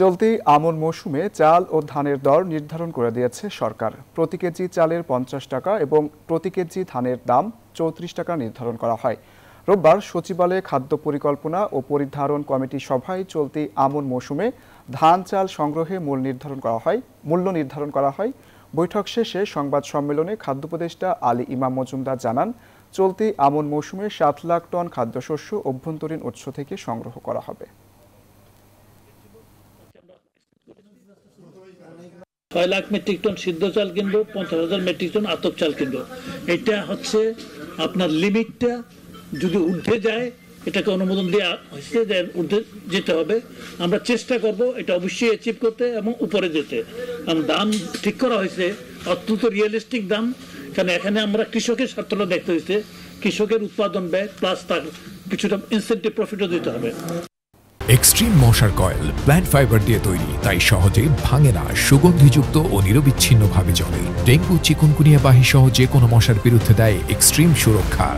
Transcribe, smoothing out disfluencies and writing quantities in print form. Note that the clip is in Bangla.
চলতি আমন মৌসুমে চাল ও ধানের দর নির্ধারণ করে দিয়েছে সরকার। প্রতি কেজি চালের 50 টাকা এবং প্রতি কেজি ধানের দাম 34 টাকা নির্ধারণ করা হয়। রোববার সচিবালয়ে খাদ্য পরিকল্পনা ও পরিধারণ কমিটি সভায় চলতি আমন মৌসুমে ধান চাল সংগ্রহে মূল্য নির্ধারণ করা হয়। বৈঠক শেষে সংবাদ সম্মেলনে খাদ্য উপদেষ্টা আলী ইমাম মজুমদার জানান, চলতি আমন মৌসুমে 7 লাখ টন খাদ্যশস্য অভ্যন্তরীণ উৎস থেকে সংগ্রহ করা হবে। 6 লাখ মেট্রিক টন সিদ্ধ চাল কিনবো, 50,000 মেট্রিক টন আতপ চাল কিনবো। এটা হচ্ছে আপনার লিমিটটা। যদি ঊর্ধ্বে যায় এটাকে অনুমোদন দেওয়া হয়েছে, ঊর্ধ্বে যেতে হবে। আমরা চেষ্টা করব এটা অবশ্যই অ্যাচিভ করতে এবং উপরে যেতে। কারণ দাম ঠিক করা হয়েছে অত্যন্ত রিয়েলিস্টিক দাম, কারণ এখানে আমরা কৃষকের স্বার্থটা দেখতে হয়েছে। কৃষকের উৎপাদন ব্যয় প্লাস তার কিছুটা ইনসেন্টিভ প্রফিটও দিতে হবে। এক্সট্রিম মশার কয়েল প্ল্যান্ট ফাইবার দিয়ে তৈরি, তাই সহজে ভাঙে না, সুগন্ধিযুক্ত ও নিরবিচ্ছিন্নভাবে জ্বলে। ডেঙ্গু, চিকুনগুনিয়া বাহি সহ যে কোনো মশার বিরুদ্ধে দেয় এক্সট্রিম সুরক্ষা।